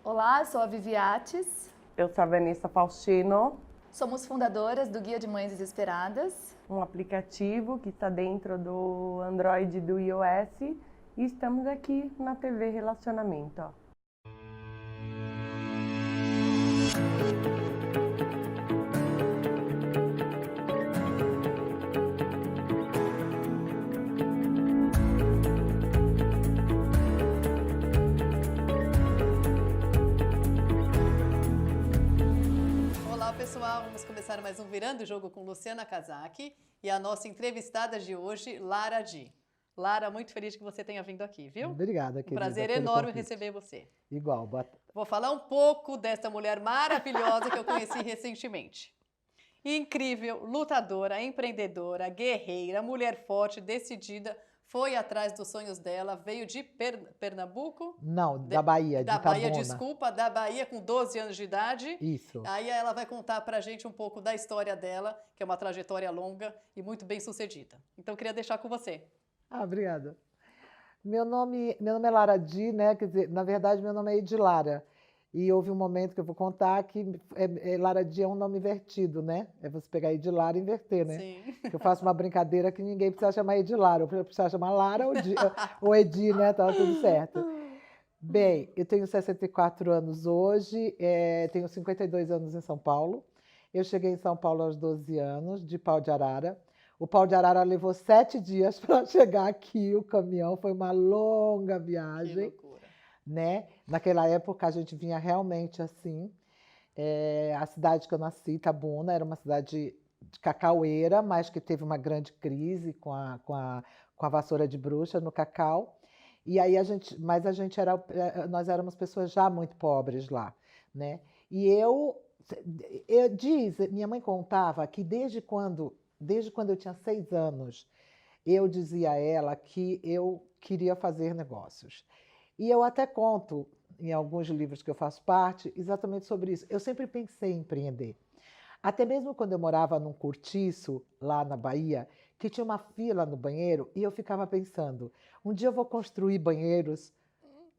Olá, sou a Viviates. Eu sou a Vanessa Faustino, Somos fundadoras do Guia de Mães Desesperadas. um aplicativo que está dentro do Android e do iOS, e estamos aqui na TV Relacionamento. Ó. Olá pessoal, vamos começar mais um Virando o Jogo com Luciana Kazaki e a nossa entrevistada de hoje, Lara Di. Lara, muito feliz que você tenha vindo aqui, viu? Obrigada, querida. Prazer enorme receber você. Igual. Vou falar um pouco dessa mulher maravilhosa que eu conheci recentemente. Incrível, lutadora, empreendedora, guerreira, mulher forte, decidida, foi atrás dos sonhos dela, veio de Pernambuco? Não, da Bahia, Da de Bahia, Itabuna. desculpa, da Bahia com 12 anos de idade. Isso. Aí ela vai contar pra gente um pouco da história dela, que é uma trajetória longa e muito bem sucedida. Então eu queria deixar com você. Obrigada. Meu nome é Lara Di, né? Quer dizer, na verdade, meu nome é Edilara. E houve um momento que eu vou contar que Lara Di é um nome invertido, né? É você pegar Edilara e inverter, né? Sim. Eu faço uma brincadeira que ninguém precisa chamar Edilara, eu preciso chamar Lara ou Edi, né? Tá tudo certo. Bem, eu tenho 64 anos hoje, tenho 52 anos em São Paulo. Eu cheguei em São Paulo aos 12 anos, de Pau de Arara. O Pau de Arara levou 7 dias para chegar aqui, o caminhão, foi uma longa Que viagem, loucura. né? Naquela época a gente vinha realmente assim. A cidade que eu nasci, Itabuna, era uma cidade de cacaueira, mas que teve uma grande crise com a vassoura de bruxa no cacau. E aí nós éramos pessoas já muito pobres lá, né? E minha mãe contava que desde quando eu tinha 6 anos, eu dizia a ela que eu queria fazer negócios. E eu até conto em alguns livros que eu faço parte exatamente sobre isso. Eu sempre pensei em empreender. Até mesmo quando eu morava num cortiço, lá na Bahia, que tinha uma fila no banheiro, e eu ficava pensando, um dia eu vou construir banheiros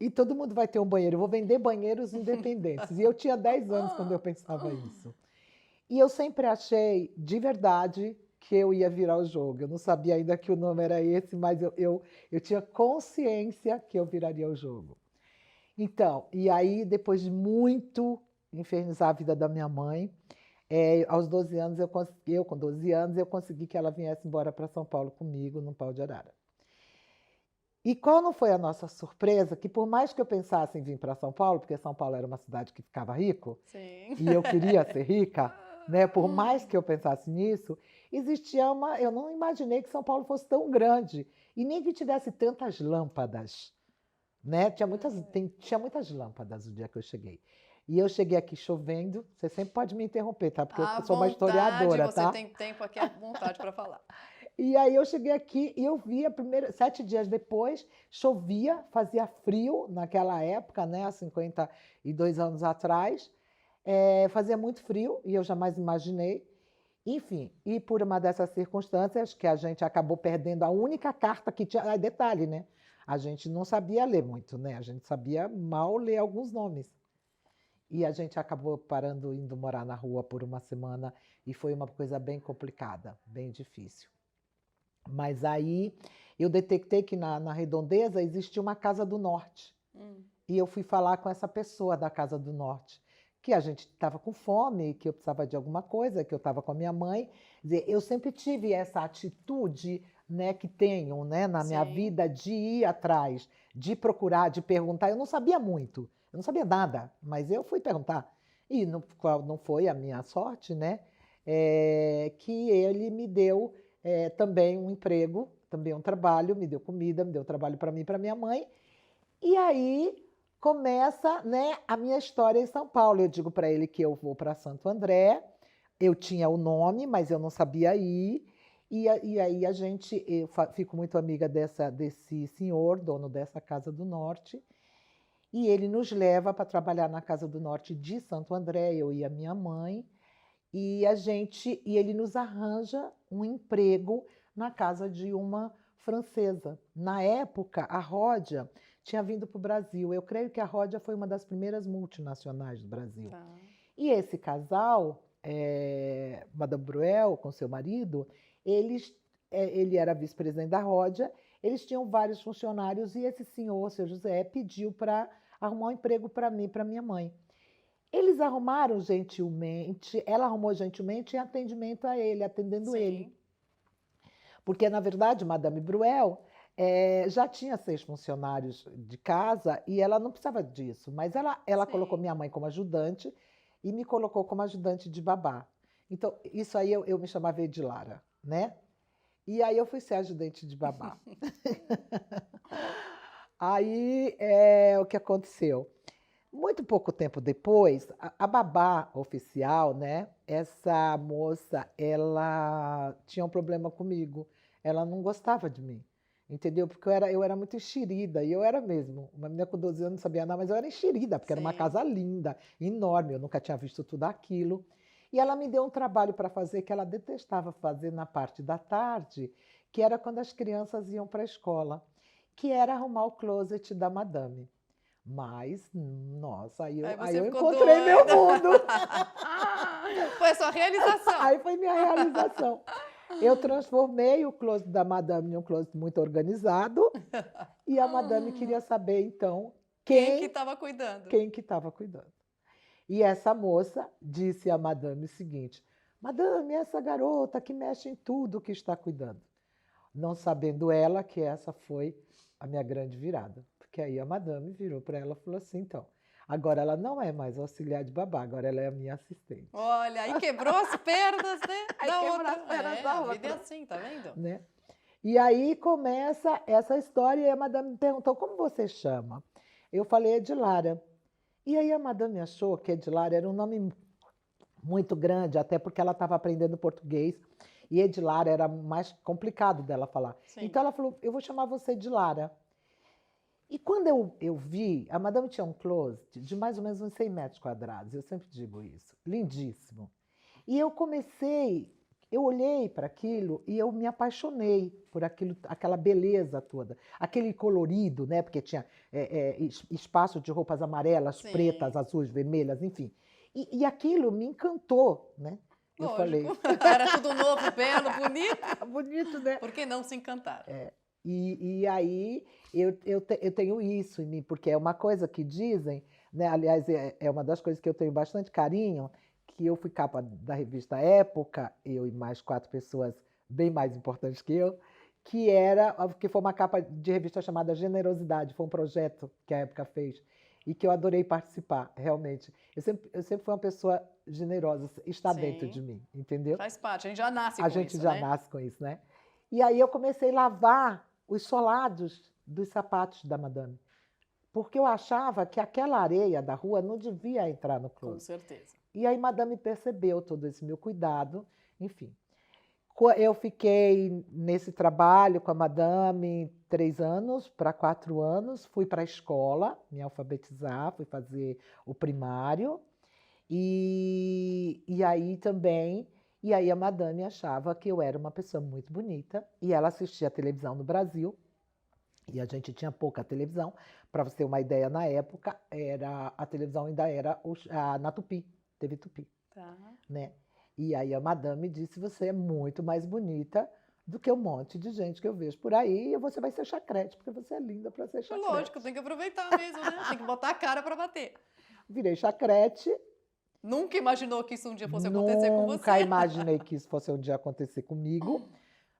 e todo mundo vai ter um banheiro, eu vou vender banheiros independentes. E eu tinha 10 anos quando eu pensava isso. E eu sempre achei, de verdade, que eu ia virar o jogo. Eu não sabia ainda que o nome era esse, mas eu tinha consciência que eu viraria o jogo. Então, e aí, depois de muito infernizar a vida da minha mãe, aos 12 anos, com 12 anos, eu consegui que ela viesse embora para São Paulo comigo, no Pau de Arara. E qual não foi a nossa surpresa? Que por mais que eu pensasse em vir para São Paulo, porque São Paulo era uma cidade que ficava rico, Sim. e eu queria ser rica, né? Por mais que eu pensasse nisso, eu não imaginei que São Paulo fosse tão grande, e nem que tivesse tantas lâmpadas, né? Tinha muitas lâmpadas o dia que eu cheguei. E eu cheguei aqui chovendo. Você sempre pode me interromper, tá? Porque eu sou uma historiadora, tá? Você tem tempo aqui à vontade para falar. E aí eu cheguei aqui e eu vi 7 dias depois, chovia, fazia frio naquela época, né? Há 52 anos atrás. Fazia muito frio e eu jamais imaginei. Enfim, e por uma dessas circunstâncias que a gente acabou perdendo a única carta que tinha. Detalhe, né? A gente não sabia ler muito, né? A gente sabia mal ler alguns nomes. E a gente acabou indo morar na rua por uma semana e foi uma coisa bem complicada, bem difícil. Mas aí eu detectei que na Redondeza existia uma Casa do Norte. E eu fui falar com essa pessoa da Casa do Norte, que a gente estava com fome, que eu precisava de alguma coisa, que eu estava com a minha mãe. Quer dizer, eu sempre tive essa atitude, né, que tenho, né, na minha vida de ir atrás, de procurar, de perguntar. Eu não sabia muito, eu não sabia nada, mas eu fui perguntar. E não foi a minha sorte, né, que ele me deu também um emprego, também um trabalho, me deu comida, me deu trabalho para mim e para minha mãe. E aí começa, né, a minha história em São Paulo. Eu digo para ele que eu vou para Santo André. Eu tinha o nome, mas eu não sabia ir. E aí eu fico muito amiga desse senhor, dono dessa Casa do Norte. E ele nos leva para trabalhar na Casa do Norte de Santo André, eu e a minha mãe. E ele nos arranja um emprego na casa de uma francesa. Na época, a Ródia tinha vindo para o Brasil. Eu creio que a Ródia foi uma das primeiras multinacionais do Brasil. Tá. E esse casal, Madame Bruel com seu marido, ele era vice-presidente da Ródia, eles tinham vários funcionários e esse senhor, seu José, pediu para arrumar um emprego para mim e para minha mãe. Eles arrumaram gentilmente, ela arrumou gentilmente em atendimento a ele, atendendo ele. Porque, na verdade, Madame Bruel já tinha 6 funcionários de casa e ela não precisava disso, mas ela colocou minha mãe como ajudante e me colocou como ajudante de babá. Então, isso aí eu me chamava Edilara, né? E aí eu fui ser ajudante de babá. Aí, o que aconteceu? Muito pouco tempo depois, a babá oficial, né? Essa moça, ela tinha um problema comigo. Ela não gostava de mim, entendeu? Porque eu era muito enxerida, e eu era mesmo. Uma menina com 12 anos não sabia nada, mas eu era enxerida, porque era uma casa linda, enorme, eu nunca tinha visto tudo aquilo. E ela me deu um trabalho para fazer que ela detestava fazer na parte da tarde, que era quando as crianças iam para a escola, que era arrumar o closet da madame. Mas, nossa, aí eu encontrei meu mundo. Foi a sua realização. Aí foi minha realização. Eu transformei o closet da madame em um closet muito organizado e a madame queria saber, então, Quem que estava cuidando. Quem que estava cuidando. E essa moça disse à madame o seguinte: madame, essa garota que mexe em tudo que está cuidando. Não sabendo ela que essa foi a minha grande virada. Porque aí a madame virou para ela e falou assim, então, agora ela não é mais auxiliar de babá, agora ela é a minha assistente. Olha, aí quebrou as pernas, né? Aí quebrou as pernas da A outra. vida é assim, tá vendo? Né? E aí começa essa história e a madame me perguntou, como você chama? Eu falei, Edilara. E aí a madame achou que Edilara era um nome muito grande, até porque ela estava aprendendo português e Edilara era mais complicado dela falar. Sim. Então ela falou, eu vou chamar você de Lara. E quando eu vi, a madame tinha um closet de mais ou menos uns 100 metros quadrados, eu sempre digo isso, lindíssimo. E eu olhei para aquilo e eu me apaixonei por aquilo, aquela beleza toda, aquele colorido, né? Porque tinha espaço de roupas amarelas, pretas, azuis, vermelhas, enfim. E aquilo me encantou, né? Eu falei. Era tudo novo, belo, bonito. Bonito, né? Por que não se encantar? E aí eu tenho isso em mim, porque é uma coisa que dizem, né? Aliás, é uma das coisas que eu tenho bastante carinho, que eu fui capa da revista Época, eu e mais 4 pessoas bem mais importantes que eu, que foi uma capa de revista chamada Generosidade, foi um projeto que a Época fez e que eu adorei participar, realmente. Eu sempre fui uma pessoa generosa, está dentro de mim, entendeu? Faz parte, a gente já nasce com isso, A gente já nasce com isso, né? E aí eu comecei a lavar os solados dos sapatos da madame, porque eu achava que aquela areia da rua não devia entrar no closet. Com certeza. E aí madame percebeu todo esse meu cuidado, enfim. Eu fiquei nesse trabalho com a madame 3 anos para 4 anos, fui para a escola me alfabetizar, fui fazer o primário, e aí também, e aí a madame achava que eu era uma pessoa muito bonita, e ela assistia a televisão no Brasil, e a gente tinha pouca televisão, para você ter uma ideia, na época, a televisão ainda era na Tupi, TV Tupi, né? E aí a madame disse, você é muito mais bonita do que um monte de gente que eu vejo por aí, e você vai ser chacrete, porque você é linda para ser chacrete. Lógico, tem que aproveitar mesmo, né? Tem que botar a cara para bater. Virei chacrete. Nunca imaginou que isso um dia fosse acontecer com você? Nunca imaginei que isso fosse um dia acontecer comigo,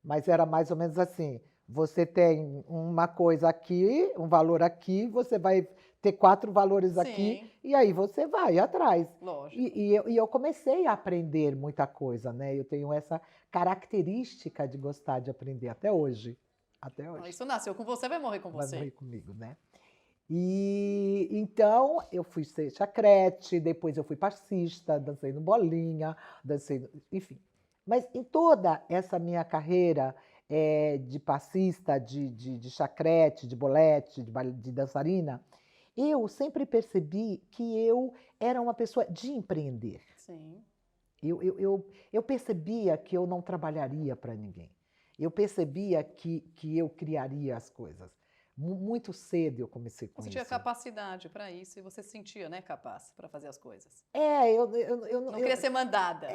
mas era mais ou menos assim, você tem uma coisa aqui, um valor aqui, você vai ter 4 valores aqui, e aí você vai atrás. Lógico. E eu comecei a aprender muita coisa, né? Eu tenho essa característica de gostar de aprender até hoje. Até hoje. Isso nasceu com você, vai morrer com você. Vai morrer comigo, né? E então eu fui ser chacrete, depois eu fui passista, dancei no Bolinha, enfim. Mas em toda essa minha carreira de passista, de chacrete, de bolete, de dançarina, eu sempre percebi que eu era uma pessoa de empreender. Sim. Eu percebia que eu não trabalharia para ninguém. Eu percebia que eu criaria as coisas. Muito cedo eu comecei com Você isso. tinha capacidade para isso e você se sentia, né, capaz para fazer as coisas. Eu Não queria ser mandada.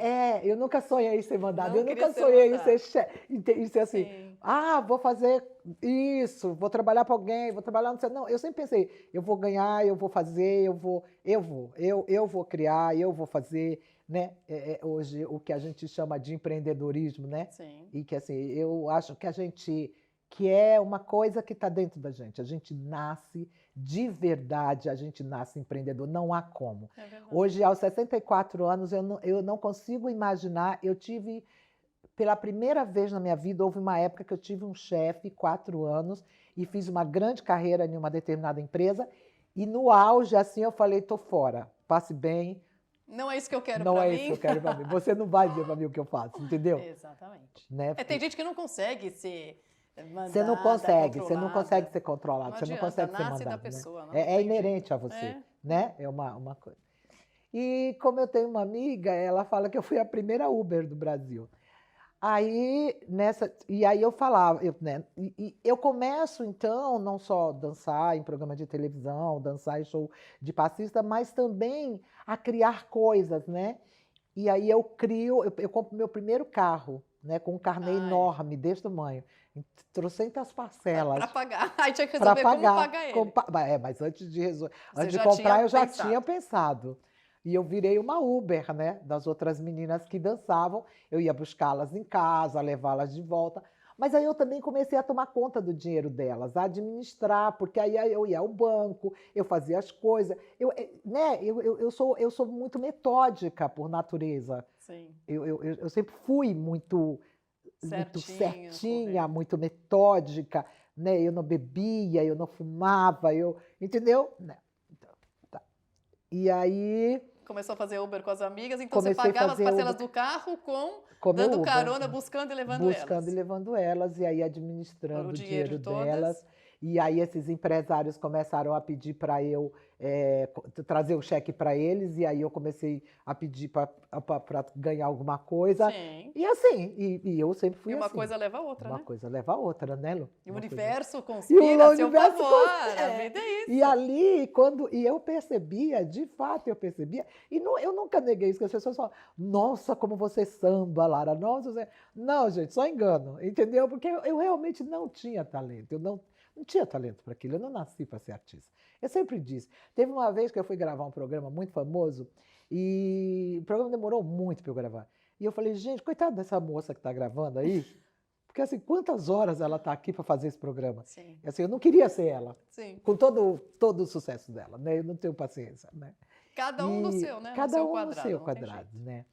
eu nunca sonhei em ser mandada. Não Eu queria nunca ser sonhei em mandada. ser em ser assim, Sim. vou fazer isso, vou trabalhar para alguém, vou trabalhar não sei. Não, eu sempre pensei, eu vou ganhar, eu vou fazer, eu vou criar, eu vou fazer, né? Hoje o que a gente chama de empreendedorismo, né? Sim. E que assim, eu acho que é uma coisa que está dentro da gente. A gente nasce de verdade, a gente nasce empreendedor, não há como. É verdade. Hoje, aos 64 anos, eu não consigo imaginar. Eu tive, pela primeira vez na minha vida, houve uma época que eu tive um chefe, 4 anos, e fiz uma grande carreira em uma determinada empresa. E no auge, assim, eu falei: tô fora, passe bem. Não é isso que eu quero Não para é mim. isso que eu quero para mim. Você não vai dizer para mim o que eu faço, entendeu? Exatamente. Né? Tem gente que não consegue ser mandada, Você não controlada. consegue ser controlado, Não você não adianta, consegue ser nasce da mandado. pessoa, Né? não É tem inerente jeito. a você, É. né? É uma coisa. E como eu tenho uma amiga, ela fala que eu fui a primeira Uber do Brasil. E aí eu falava, né? E eu começo, então, não só dançar em programa de televisão, dançar em show de passista, mas também a criar coisas, né? E aí eu compro meu primeiro carro, né? Com um carnê Ai. enorme, desse tamanho, em trocentas parcelas. Para pagar. Aí tinha que Para resolver como pagar. pagar ele. Mas antes de Você antes de já comprar, tinha eu já pensado. tinha pensado. E eu virei uma Uber, né? Das outras meninas que dançavam. Eu ia buscá-las em casa, levá-las de volta. Mas aí eu também comecei a tomar conta do dinheiro delas, a administrar, porque aí eu ia ao banco, eu fazia as coisas. Eu sou muito metódica por natureza. Sim. Eu sempre fui muito Certinho, certinha, correto. muito metódica, né? Eu não bebia, eu não fumava, entendeu? Né? Então, tá. E aí Começou a fazer Uber com as amigas, então você comecei a pagava as fazer parcelas Uber do carro com meu dando Uber, carona, buscando e levando buscando e elas. levando elas, e aí administrando O o dinheiro dinheiro de todas. delas. E aí esses empresários começaram a pedir para eu trazer o cheque para eles, e aí eu comecei a pedir para ganhar alguma coisa. Sim. E assim, e eu sempre fui E uma assim. coisa leva a outra, Uma né? coisa leva a outra, né, Lu? E o Uma coisa- universo E conspira a seu universo favor. A vida é isso. E ali, e eu percebia, de fato eu percebia, eu nunca neguei isso, que as pessoas falam, nossa, como você samba, Lara, nossa, você... Não, gente, só engano, entendeu? Porque eu realmente não tinha talento, eu não tinha talento para aquilo, eu não nasci para ser artista. Eu sempre disse. Teve uma vez que eu fui gravar um programa muito famoso, e o programa demorou muito para eu gravar. E eu falei, gente, coitada dessa moça que está gravando aí, porque assim, quantas horas ela está aqui para fazer esse programa? Sim. E, assim, eu não queria ser ela, Sim. com todo o sucesso dela, né? Eu não tenho paciência, né? Cada um no seu, né? Cada no seu um quadrado. no seu não tem quadrado, jeito. né?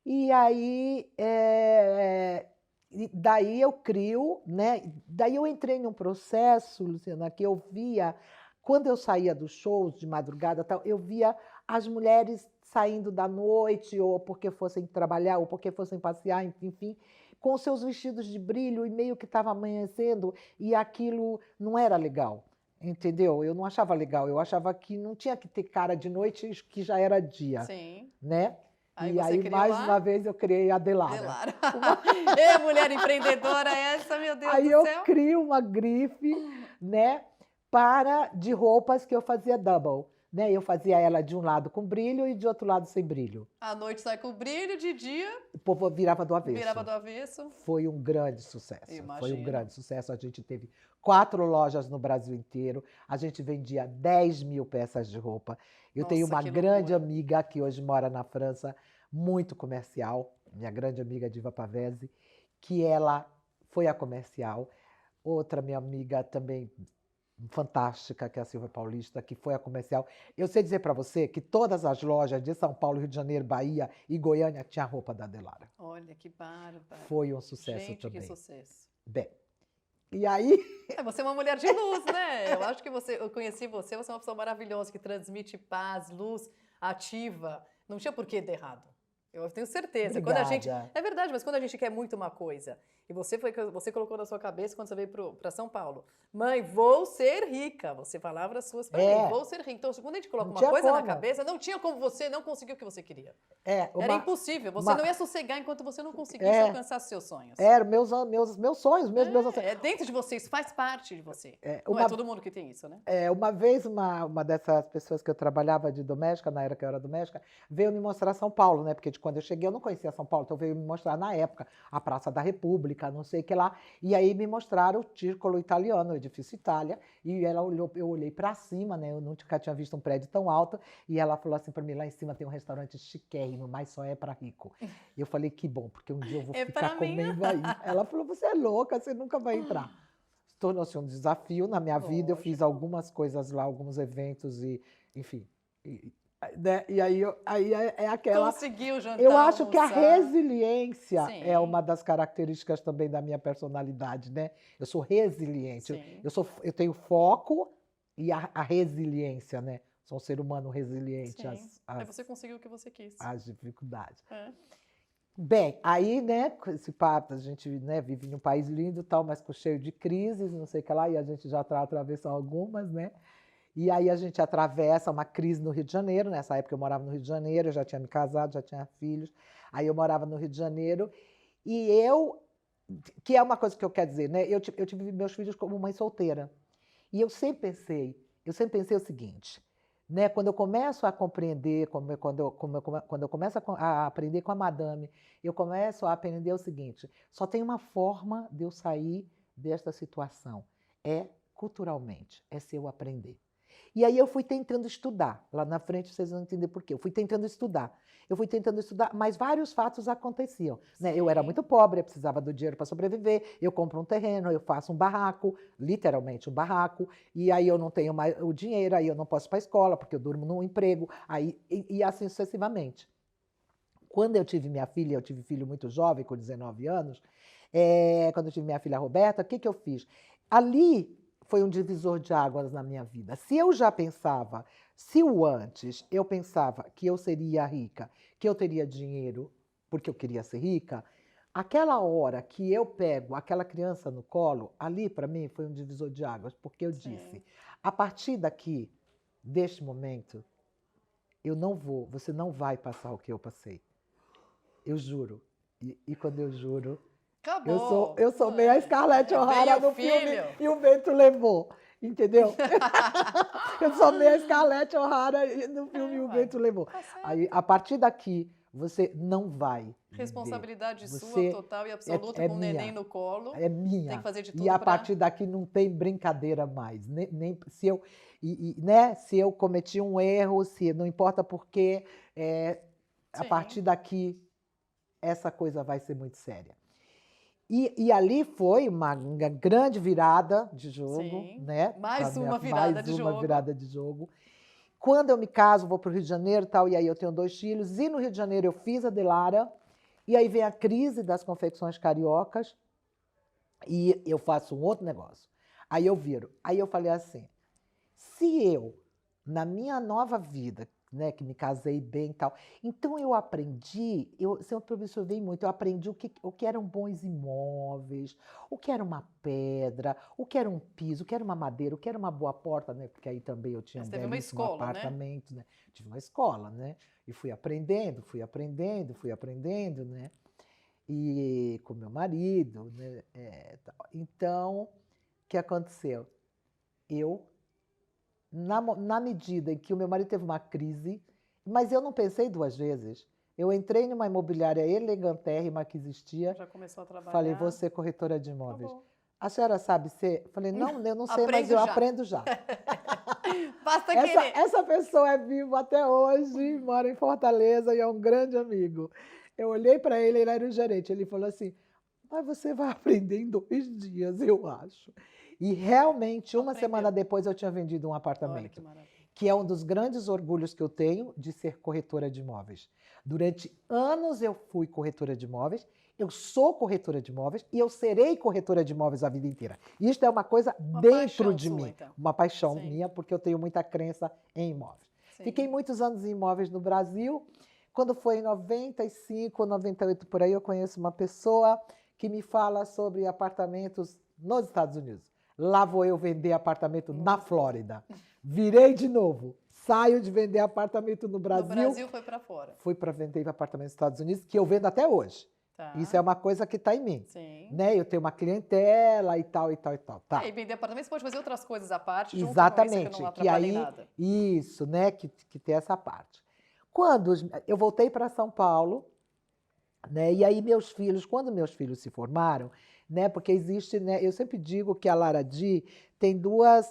E aí, e daí eu crio, né? Daí eu entrei num processo, Luciana, que eu via, quando eu saía dos shows de madrugada, tal, eu via as mulheres saindo da noite, ou porque fossem trabalhar, ou porque fossem passear, enfim, com seus vestidos de brilho, e meio que estava amanhecendo, e aquilo não era legal, entendeu? Eu não achava legal, eu achava que não tinha que ter cara de noite, que já era dia, Sim. né? Aí E você aí, criou mais lá? uma vez, eu criei a Delara. Delara. Ê, mulher empreendedora essa, meu Deus Aí do eu céu. crio uma grife, né, de roupas que eu fazia double, né? Eu fazia ela de um lado com brilho e de outro lado sem brilho. À noite sai com brilho, de dia O povo virava do avesso. virava do avesso. Foi um grande sucesso. Foi Imagino. um grande sucesso. A gente teve 4 lojas no Brasil inteiro. A gente vendia 10 mil peças de roupa. Eu Nossa, tenho uma que grande loucura. amiga que hoje mora na França, muito comercial, minha grande amiga Diva Pavese, que ela foi a comercial. Outra minha amiga também fantástica, que é a Silvia Paulista, que foi a comercial. Eu sei dizer para você que todas as lojas de São Paulo, Rio de Janeiro, Bahia e Goiânia tinham a roupa da Delara. Olha, que bárbaro. Foi um sucesso Gente, também. que sucesso. Bem, e aí... Você é uma mulher de luz, né? Eu acho que eu conheci você é uma pessoa maravilhosa, que transmite paz, luz, ativa. Não tinha por que dar errado. Eu tenho certeza. Quando a gente, Obrigada. é verdade, mas quando a gente quer muito uma coisa, e você colocou na sua cabeça quando você veio para São Paulo, mãe, vou ser rica. Você palavras suas para É. mim, vou ser rica. Então, quando a gente coloca Não uma tinha coisa na como. cabeça, não tinha como você não conseguir o que você queria. É, Era impossível. Você não ia sossegar enquanto você não conseguisse É. alcançar seus sonhos. Era meus sonhos, meus É dentro de você, isso faz parte de você. É, Não é uma- todo mundo que tem isso, né? Uma vez, uma dessas pessoas que eu trabalhava de doméstica, na era que eu era doméstica, veio me mostrar São Paulo, né? Porque quando eu cheguei eu não conhecia São Paulo, então veio me mostrar na época a Praça da República, não sei o que lá. E aí me mostraram o Círculo Italiano, o edifício Itália, e ela olhou, eu olhei para cima, né? Eu nunca tinha visto um prédio tão alto, e ela falou assim para mim: lá em cima tem um restaurante chiquérrimo, mas só é para rico. E eu falei: que bom, porque um dia eu vou É ficar pra mim. comendo aí. Ela falou: você é louca, você nunca vai entrar. Tornou-se um desafio na minha vida. Eu fiz Lógico. algumas coisas lá, alguns eventos e, enfim. Né? E aí, é aquela. Conseguiu jantar, Eu acho que a almoçar. resiliência Sim. é uma das características também da minha personalidade, né? Eu sou resiliente. Sim. Eu tenho foco e a resiliência, né? Sou um ser humano resiliente Sim. Aí você conseguiu o que você quis. às dificuldades. É. Bem, aí, né, com esse papo, a gente, né, vive em um país lindo e tal, mas cheio de crises, não sei o que lá, e a gente já atravessou algumas, né? E aí a gente atravessa uma crise no Rio de Janeiro. Nessa época eu morava no Rio de Janeiro, eu já tinha me casado, já tinha filhos. Aí eu morava no Rio de Janeiro e que é uma coisa que eu quero dizer, né? Eu tive meus filhos como mãe solteira. E eu sempre pensei o seguinte, né? Quando eu começo a compreender, quando eu começo a aprender com a madame, eu começo a aprender o seguinte: só tem uma forma de eu sair desta situação, é culturalmente, é se eu aprender. E aí eu fui tentando estudar. Lá na frente vocês vão entender por quê. Eu fui tentando estudar, mas vários fatos aconteciam. Né? Eu era Sim. muito pobre, eu precisava do dinheiro para sobreviver. Eu compro um terreno, eu faço um barraco, literalmente um barraco, e aí eu não tenho mais o dinheiro, aí eu não posso ir para a escola, porque eu durmo num emprego, e assim sucessivamente. Quando eu tive minha filha, eu tive filho muito jovem, com 19 anos, quando eu tive minha filha Roberta, o que eu fiz? Ali foi um divisor de águas na minha vida. Se eu já pensava, antes eu pensava que eu seria rica, que eu teria dinheiro porque eu queria ser rica, aquela hora que eu pego aquela criança no colo, ali para mim foi um divisor de águas, porque eu disse: a partir daqui, deste momento, você não vai passar o que eu passei. Eu juro. E quando eu juro, Acabou. eu sou meio a Scarlett O'Hara no filme filho. E o Vento Levou, entendeu? Eu sou meio a Scarlett O'Hara no filme E o uai. Vento Levou. Tá certo. Aí, a partir daqui, você não vai viver. Responsabilidade sua, Você total e absoluta, é com o minha. neném no colo. É minha. Tem que fazer de tudo E a pra- partir daqui não tem brincadeira mais. Nem se eu, né, se eu cometi um erro, se não importa porque, a Sim. partir daqui essa coisa vai ser muito séria. E ali foi uma grande virada de jogo, Sim. né? Mais A minha- uma virada mais de uma jogo. virada de jogo. Quando eu me caso, vou para o Rio de Janeiro e tal, e aí eu tenho 2 filhos. E no Rio de Janeiro eu fiz a Delara, e aí vem a crise das confecções cariocas, e eu faço um outro negócio. Aí eu viro. Aí eu falei assim: se eu, na minha nova vida, né, que me casei bem e tal, então eu aprendi, eu sempre observei muito, eu aprendi o que eram bons imóveis, o que era uma pedra, o que era um piso, o que era uma madeira, o que era uma boa porta, né, porque aí também eu tinha Mas um teve uma belíssimo escola, né? apartamento, né? Tive uma escola, né? E fui aprendendo, né? E com meu marido, né? Tal. Então, o que aconteceu? Na medida em que o meu marido teve uma crise, mas eu não pensei 2 vezes. Eu entrei numa imobiliária elegantérrima que existia, Já começou a trabalhar. falei: vou ser corretora de imóveis. Acabou. A senhora sabe ser? Falei: não, eu não sei, mas Aprendo eu já." aprendo já. Basta querer. Essa pessoa é viva até hoje, mora em Fortaleza e é um grande amigo. Eu olhei para ele era o gerente. Ele falou assim: mas você vai aprender em 2 dias, eu acho. E realmente, uma Aprendeu. semana depois, eu tinha vendido um Olha apartamento, que maravilha. que é um dos grandes orgulhos que eu tenho de ser corretora de imóveis. Durante anos eu fui corretora de imóveis, eu sou corretora de imóveis e eu serei corretora de imóveis a vida inteira. Isto é uma coisa Uma dentro paixão de sua, mim, então. uma paixão Sim. minha, porque eu tenho muita crença em imóveis. Sim. Fiquei muitos anos em imóveis no Brasil. quando foi em 95, 98 por aí, eu conheço uma pessoa que me fala sobre apartamentos nos Estados Unidos. Lá vou eu vender apartamento na Flórida. Virei de novo. Saio de vender apartamento no Brasil. No Brasil foi para fora. Fui para vender apartamento nos Estados Unidos, que eu vendo até hoje. Tá. Isso é uma coisa que está em mim. Sim. Né? Eu tenho uma clientela e tal, e tal, e tal. Tá. E vender apartamento, você pode fazer outras coisas à parte, junto Exatamente. com isso que não Que atrapalha em aí, nada. isso, né? Que tem essa parte. Quando eu voltei para São Paulo, né? E aí quando meus filhos se formaram, né? Porque existe, né? Eu sempre digo que a Lara Di tem duas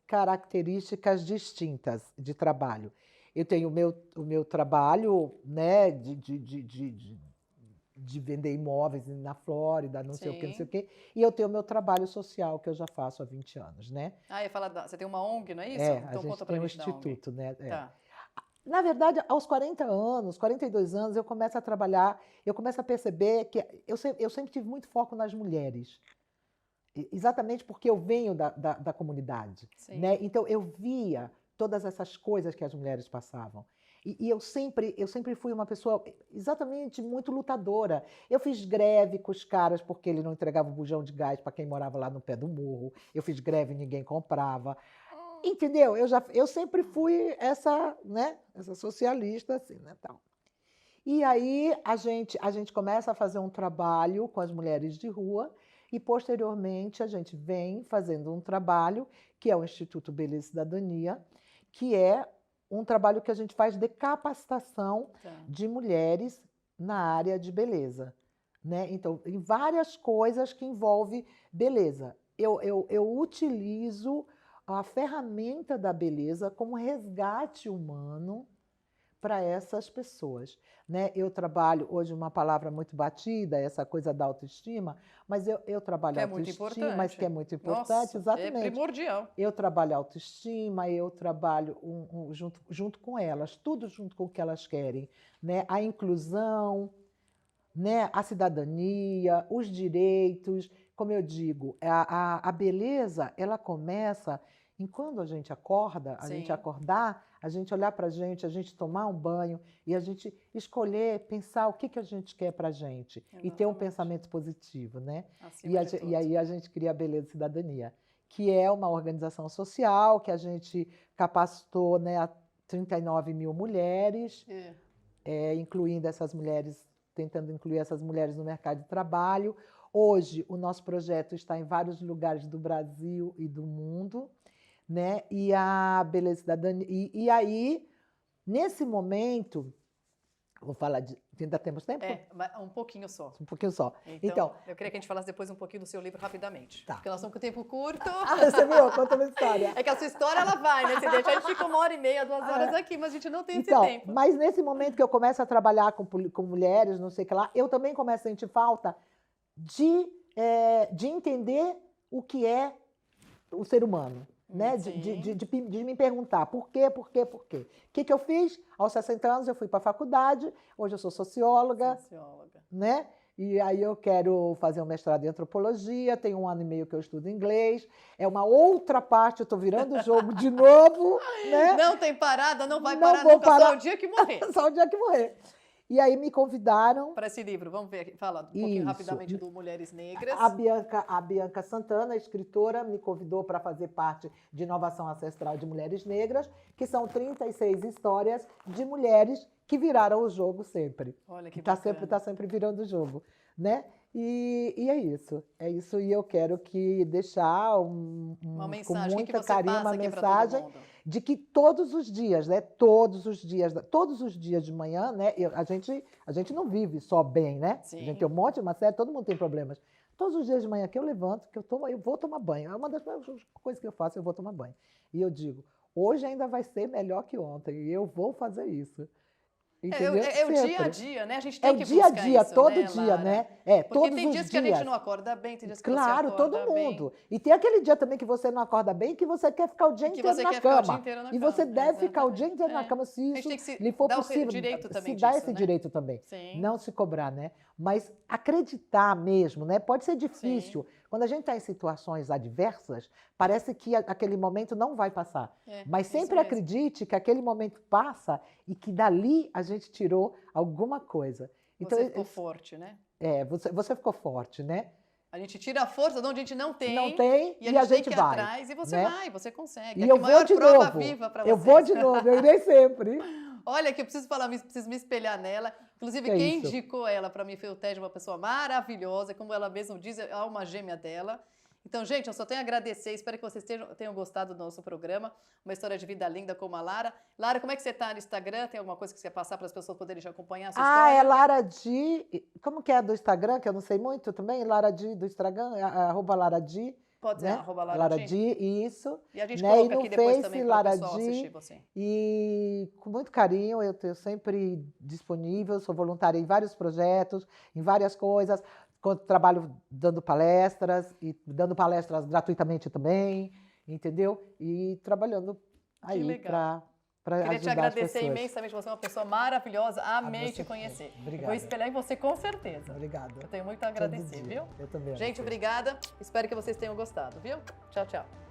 características distintas de trabalho. Eu tenho o meu trabalho, né? De vender imóveis na Flórida, não sei o que, não sei o quê. E eu tenho o meu trabalho social, que eu já faço há 20 anos, né? Ah, ia falar, você tem uma ONG, não é isso? É, Então a gente conta pra tem um gente da ONG. instituto, né? É. Tá. Na verdade, aos 40 anos, 42 anos, eu começo a trabalhar, eu começo a perceber que eu sempre tive muito foco nas mulheres. Exatamente porque eu venho da comunidade, Sim. né? Então, eu via todas essas coisas que as mulheres passavam. E eu sempre fui uma pessoa exatamente muito lutadora. Eu fiz greve com os caras porque ele não entregava o bujão de gás para quem morava lá no pé do morro. Eu fiz greve e ninguém comprava. Entendeu? Eu sempre fui essa, né? Essa socialista, assim, né? Tal. E aí a gente começa a fazer um trabalho com as mulheres de rua e, posteriormente, a gente vem fazendo um trabalho que é o Instituto Beleza e Cidadania, que é um trabalho que a gente faz de capacitação de mulheres na área de beleza, né? Então, em várias coisas que envolvem beleza. Eu utilizo a ferramenta da beleza como resgate humano para essas pessoas, né? Eu trabalho hoje uma palavra muito batida, essa coisa da autoestima, mas eu trabalho Que é muito autoestima, importante. mas que é muito importante, Nossa, exatamente. é primordial. Eu trabalho autoestima, eu trabalho junto com elas, tudo junto com o que elas querem, né? A inclusão, né? A cidadania, os direitos, como eu digo, a beleza, ela começa em quando a gente acorda, a Sim. gente acordar, a gente olhar para a gente tomar um banho e a gente escolher, pensar o que a gente quer para a gente e ter um Exatamente. pensamento positivo, né? Acima de E tudo. aí a gente cria a Beleza e Cidadania, que é uma organização social que a gente capacitou, né, a 39 mil mulheres, incluindo essas mulheres, tentando incluir essas mulheres no mercado de trabalho. Hoje, o nosso projeto está em vários lugares do Brasil e do mundo, né? E a Beleza e Cidadania. E aí, nesse momento, vou falar de. Ainda temos tempo? Mas um pouquinho só. Um pouquinho só. Então, eu queria que a gente falasse depois um pouquinho do seu livro rapidamente. Tá. Porque nós estamos com o tempo curto. Você viu? Conta uma história. É que a sua história, ela vai, né? Se deixar, a gente fica 1h30, 2 horas aqui, mas a gente não tem Então, esse tempo. mas nesse momento que eu começo a trabalhar com mulheres, não sei o que lá, eu também começo a sentir falta de entender o que é o ser humano. Né? De me perguntar por quê. O que eu fiz? Aos 60 anos eu fui para a faculdade, hoje eu sou socióloga, né? E aí eu quero fazer um mestrado em antropologia, tem 1 ano e meio que eu estudo inglês, é uma outra parte, eu estou virando o jogo de novo, né? Não tem parada, não vai Não parar vou nunca, parar. só o dia que morrer. Só o dia que morrer. E aí me convidaram. Para esse livro, vamos ver aqui. Fala um pouquinho rapidamente do Mulheres Negras. A Bianca Santana, escritora, me convidou para fazer parte de Inovação Ancestral de Mulheres Negras, que são 36 histórias de mulheres que viraram o jogo sempre. Olha que Tá sempre virando o jogo, né? E é isso. E eu quero deixar uma com mensagem muita que você carinho, passa uma aqui pra mensagem todo mundo. de que todos os dias, né? Todos os dias de manhã, né? A gente não vive só bem, né? Sim. A gente tem um monte, uma série, todo mundo tem problemas. Todos os dias de manhã que eu levanto, eu vou tomar banho. É uma das primeiras coisas que eu faço, eu vou tomar banho. E eu digo, hoje ainda vai ser melhor que ontem, e eu vou fazer isso. Entendeu? É o dia a dia, né? A gente tem que dia a buscar dia, isso, todo né, dia, Lara? né? Porque todos tem os dias que a gente não acorda bem, tem dias que Claro, você todo acorda mundo. bem. E tem aquele dia também que você não acorda bem, que você quer ficar o dia inteiro na cama. E você deve ficar o dia inteiro na cama, se isso lhe for possível. Direito também se dá disso, esse né? direito também. Sim. Não se cobrar, né? Mas acreditar mesmo, né? Pode ser difícil. Sim. Quando a gente está em situações adversas, parece que aquele momento não vai passar. Mas isso sempre mesmo. acredite que aquele momento passa e que dali a gente tirou alguma coisa. Você ficou forte, né? Você ficou forte, né? A gente tira a força de onde a gente não tem. Não tem E a gente tem que ir vai. atrás. E você né? vai, você consegue. E Aqui eu a maior vou de prova novo. viva para Eu vocês. vou de novo, eu irei sempre. Olha, que eu preciso falar, preciso me espelhar nela. Inclusive, Que quem isso? indicou ela para mim foi o Ted, uma pessoa maravilhosa, como ela mesma diz, é a alma gêmea dela. Então, gente, eu só tenho a agradecer, espero que vocês tenham gostado do nosso programa, uma história de vida linda como a Lara. Lara, como é que você está no Instagram? Tem alguma coisa que você quer passar para as pessoas poderem já acompanhar a sua história? É Lara Di. Como que é do Instagram, que eu não sei muito também? Lara Di do Instagram, @ Lara Di. Pode ser, né? @Lara Lara Di. Di, isso. E a gente né? coloca E no aqui depois Face, também para o Lara pessoal Di. assistir você. E com muito carinho, eu estou sempre disponível, sou voluntária em vários projetos, em várias coisas. Trabalho dando palestras, e dando palestras gratuitamente também, entendeu? E trabalhando aí para Queria ajudar te as agradecer pessoas. imensamente, você é uma pessoa maravilhosa, amei você te conhecer. Obrigado. Vou espelhar em você com certeza. Obrigado. Eu tenho muito a agradecer, viu? Eu também. Gente, obrigada. Espero que vocês tenham gostado, viu? Tchau, tchau.